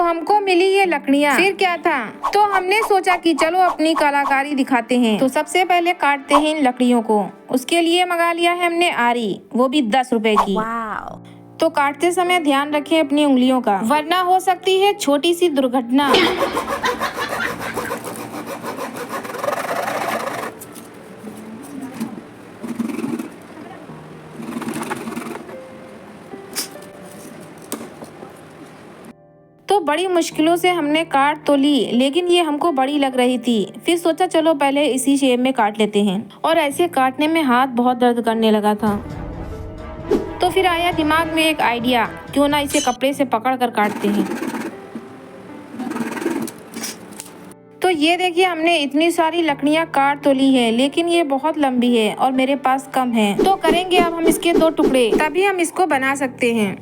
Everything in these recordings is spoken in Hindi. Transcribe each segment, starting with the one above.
हमको मिली ये लकड़ियाँ, फिर क्या था? तो हमने सोचा कि चलो अपनी कलाकारी दिखाते हैं। तो सबसे पहले काटते हैं इन लकड़ियों को। उसके लिए मंगा लिया है हमने आरी, वो भी 10 रुपए की। तो काटते समय ध्यान रखें अपनी उंगलियों का, वरना हो सकती है छोटी सी दुर्घटना। तो बड़ी मुश्किलों से हमने काट तो ली, लेकिन ये हमको बड़ी लग रही थी। फिर सोचा चलो पहले इसी शेप में काट लेते हैं, और ऐसे काटने में हाथ बहुत दर्द करने लगा था। तो फिर आया दिमाग में एक आइडिया, क्यों ना इसे कपड़े से पकड़ कर काटते हैं। तो ये देखिए हमने इतनी सारी लकड़ियाँ काट तो ली है, लेकिन ये बहुत लंबी है और मेरे पास कम है। तो करेंगे अब हम इसके 2 टुकड़े, तभी हम इसको बना सकते हैं।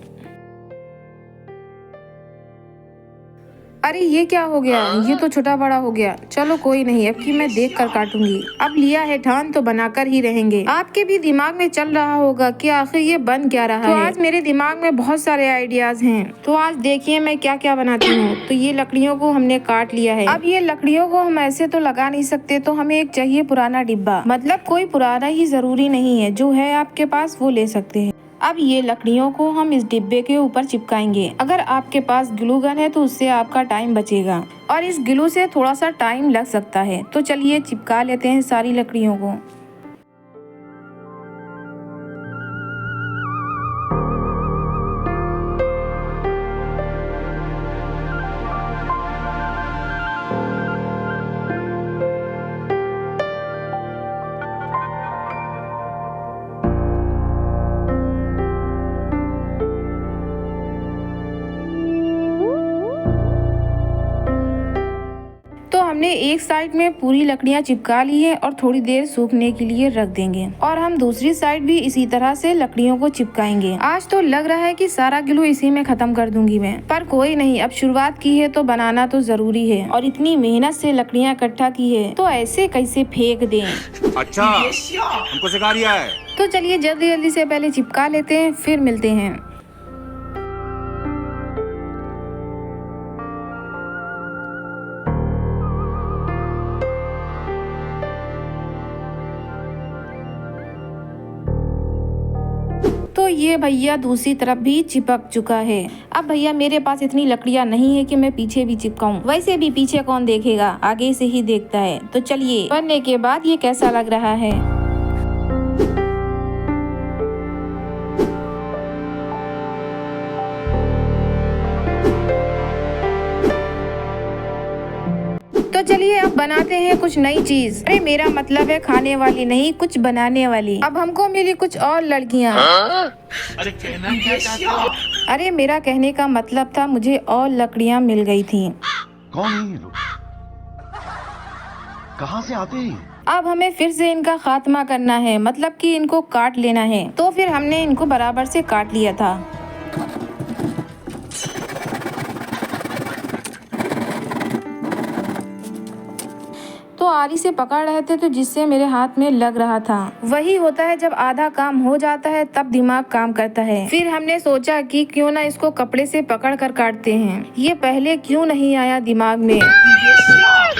अरे ये क्या हो गया, ये तो छोटा बड़ा हो गया। चलो कोई नहीं, अब की मैं देख कर काटूंगी। अब लिया है ठान तो बनाकर ही रहेंगे। आपके भी दिमाग में चल रहा होगा कि आखिर ये बन क्या रहा है। तो आज मेरे दिमाग में बहुत सारे आइडियाज हैं, तो आज देखिए मैं क्या क्या बनाती हूँ। तो ये लकड़ियों को हमने काट लिया है। अब ये लकड़ियों को हम ऐसे तो लगा नहीं सकते, तो हमें एक चाहिए पुराना डिब्बा। मतलब कोई पुराना ही जरूरी नहीं है, जो है आपके पास वो ले सकते हैं। अब ये लकड़ियों को हम इस डिब्बे के ऊपर चिपकाएंगे। अगर आपके पास ग्लू गन है तो उससे आपका टाइम बचेगा, और इस ग्लू से थोड़ा सा टाइम लग सकता है। तो चलिए चिपका लेते हैं सारी लकड़ियों को। तो हमने एक साइड में पूरी लकड़ियां चिपका ली है और थोड़ी देर सूखने के लिए रख देंगे, और हम दूसरी साइड भी इसी तरह से लकड़ियों को चिपकाएंगे। आज तो लग रहा है कि सारा ग्लू इसी में खत्म कर दूंगी मैं, पर कोई नहीं, अब शुरुआत की है तो बनाना तो जरूरी है, और इतनी मेहनत से लकड़ियां इकट्ठा की है तो ऐसे कैसे फेंक दें। अच्छा, हमको सिखा दिया है। तो चलिए जल्दी जल्दी से पहले चिपका लेते हैं, फिर मिलते हैं। तो ये भैया दूसरी तरफ भी चिपक चुका है। अब भैया मेरे पास इतनी लकड़ियां नहीं है कि मैं पीछे भी चिपकाऊं। वैसे भी पीछे कौन देखेगा, आगे से ही देखता है। तो चलिए बनने के बाद ये कैसा लग रहा है। तो चलिए अब बनाते हैं कुछ नई चीज। अरे मेरा मतलब है खाने वाली नहीं, कुछ बनाने वाली। अब हमको मिली कुछ और लड़कियाँ। अरे कहना क्या चाहते हो? अरे मेरा कहने का मतलब था मुझे और लकड़ियाँ मिल गई थी। कौन है ये लोग? कहाँ से आते हैं? अब हमें फिर से इनका खात्मा करना है, मतलब कि इनको काट लेना है। तो फिर हमने इनको बराबर से काट लिया था। तो आरी से पकड़ रहे थे, तो जिससे मेरे हाथ में लग रहा था। वही होता है जब आधा काम हो जाता है तब दिमाग काम करता है। फिर हमने सोचा कि क्यों ना इसको कपड़े से पकड़ कर काटते हैं। ये पहले क्यों नहीं आया दिमाग में।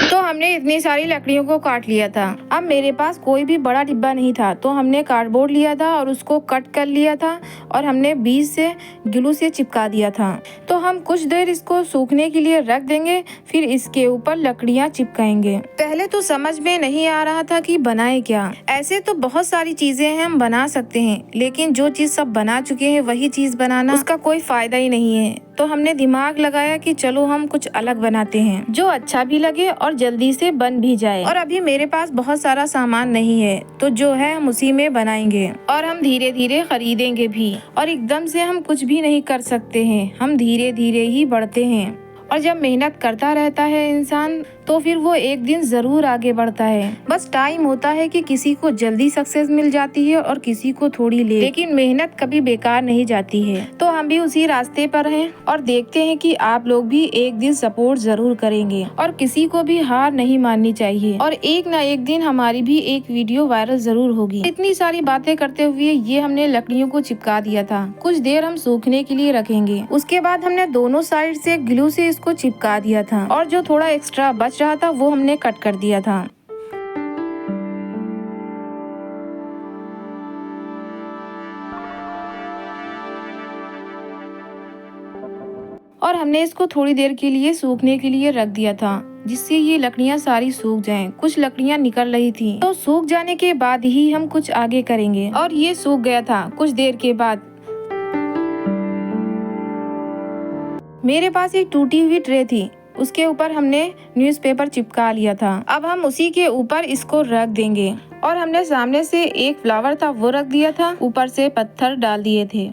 तो हमने इतनी सारी लकड़ियों को काट लिया था। अब मेरे पास कोई भी बड़ा डिब्बा नहीं था, तो हमने कार्डबोर्ड लिया था और उसको कट कर लिया था, और हमने बीच से ग्लू से चिपका दिया था। तो हम कुछ देर इसको सूखने के लिए रख देंगे, फिर इसके ऊपर लकड़ियाँ चिपकाएंगे। पहले तो समझ में नहीं आ रहा था कि बनाए क्या। ऐसे तो बहुत सारी चीजें हैं हम बना सकते हैं, लेकिन जो चीज सब बना चुके हैं वही चीज बनाना, उसका कोई फायदा ही नहीं है। तो हमने दिमाग लगाया कि चलो हम कुछ अलग बनाते हैं, जो अच्छा भी लगे और जल्दी से बन भी जाए। और अभी मेरे पास बहुत सारा सामान नहीं है, तो जो है हम उसी में बनाएंगे, और हम धीरे धीरे खरीदेंगे भी। और एकदम से हम कुछ भी नहीं कर सकते हैं, हम धीरे धीरे ही बढ़ते हैं। और जब मेहनत करता रहता है इंसान, तो फिर वो एक दिन जरूर आगे बढ़ता है। बस टाइम होता है कि किसी को जल्दी सक्सेस मिल जाती है और किसी को थोड़ी लेट, लेकिन मेहनत कभी बेकार नहीं जाती है। तो हम भी उसी रास्ते पर हैं और देखते हैं कि आप लोग भी एक दिन सपोर्ट जरूर करेंगे और किसी को भी हार नहीं माननी चाहिए और एक ना एक दिन हमारी भी एक वीडियो वायरल जरूर होगी। इतनी सारी बातें करते हुए ये हमने लकड़ियों को चिपका दिया था। कुछ देर हम सूखने के लिए रखेंगे। उसके बाद हमने दोनों साइड से ग्लू से इसको चिपका दिया था और जो थोड़ा एक्स्ट्रा बच रहा था वो हमने कट कर दिया था। और हमने इसको थोड़ी देर के लिए सूखने के लिए रख दिया था जिससे ये लकड़ियाँ सारी सूख जाएं। कुछ लकड़ियाँ निकल रही थी तो सूख जाने के बाद ही हम कुछ आगे करेंगे और ये सूख गया था। कुछ देर के बाद मेरे पास एक टूटी हुई ट्रे थी, उसके ऊपर हमने न्यूज़पेपर चिपका लिया था। अब हम उसी के ऊपर इसको रख देंगे और हमने सामने से एक फ्लावर था वो रख दिया था, ऊपर से पत्थर डाल दिए थे।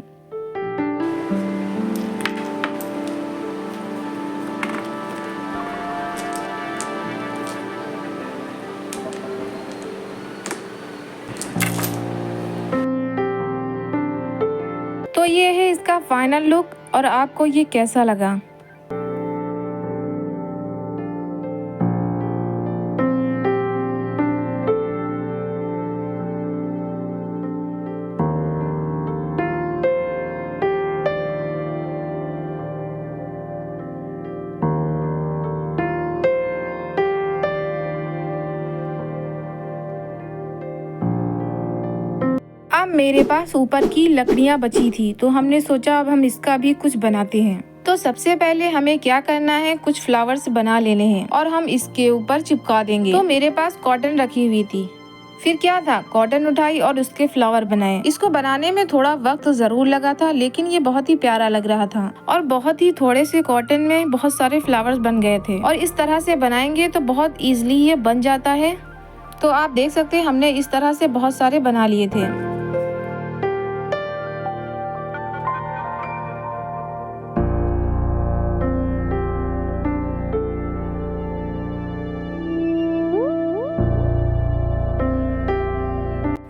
तो ये है इसका फाइनल लुक और आपको ये कैसा लगा? अब मेरे पास ऊपर की लकड़ियाँ बची थी तो हमने सोचा अब हम इसका भी कुछ बनाते हैं। तो सबसे पहले हमें क्या करना है, कुछ फ्लावर्स बना लेने हैं और हम इसके ऊपर चिपका देंगे। तो मेरे पास कॉटन रखी हुई थी, फिर क्या था, कॉटन उठाई और उसके फ्लावर बनाए। इसको बनाने में थोड़ा वक्त जरूर लगा था लेकिन ये बहुत ही प्यारा लग रहा था और बहुत ही थोड़े से कॉटन में बहुत सारे फ्लावर्स बन गए थे और इस तरह से बनाएंगे तो बहुत इजीली ये बन जाता है। तो आप देख सकते हैं हमने इस तरह से बहुत सारे बना लिए थे।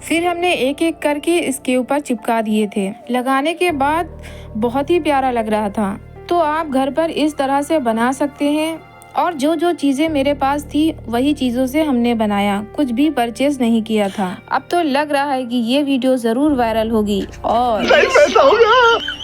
फिर हमने एक एक करके इसके ऊपर चिपका दिए थे। लगाने के बाद बहुत ही प्यारा लग रहा था। तो आप घर पर इस तरह से बना सकते हैं और जो जो चीज़ें मेरे पास थी वही चीज़ों से हमने बनाया, कुछ भी परचेज नहीं किया था। अब तो लग रहा है कि ये वीडियो ज़रूर वायरल होगी। और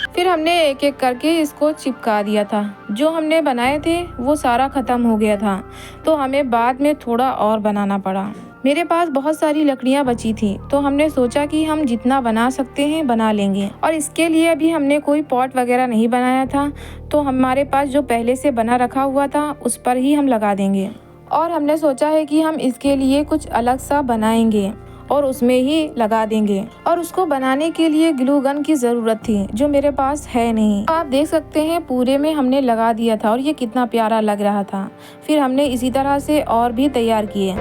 फिर हमने एक एक करके इसको चिपका दिया था। जो हमने बनाए थे वो सारा ख़त्म हो गया था तो हमें बाद में थोड़ा और बनाना पड़ा। मेरे पास बहुत सारी लकड़ियाँ बची थी तो हमने सोचा कि हम जितना बना सकते हैं बना लेंगे और इसके लिए अभी हमने कोई पॉट वगैरह नहीं बनाया था तो हमारे पास जो पहले से बना रखा हुआ था उस पर ही हम लगा देंगे। और हमने सोचा है कि हम इसके लिए कुछ अलग सा बनाएंगे और उसमें ही लगा देंगे और उसको बनाने के लिए ग्लू गन की ज़रूरत थी जो मेरे पास है नहीं। तो आप देख सकते हैं पूरे में हमने लगा दिया था और ये कितना प्यारा लग रहा था। फिर हमने इसी तरह से और भी तैयार किए।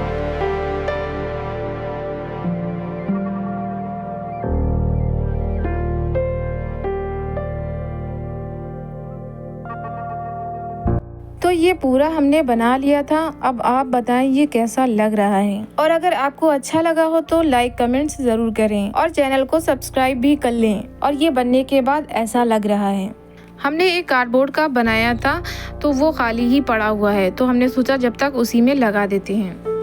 तो ये पूरा हमने बना लिया था। अब आप बताएं ये कैसा लग रहा है और अगर आपको अच्छा लगा हो तो लाइक कमेंट्स ज़रूर करें और चैनल को सब्सक्राइब भी कर लें। और ये बनने के बाद ऐसा लग रहा है। हमने एक कार्डबोर्ड का बनाया था तो वो खाली ही पड़ा हुआ है तो हमने सोचा जब तक उसी में लगा देते हैं।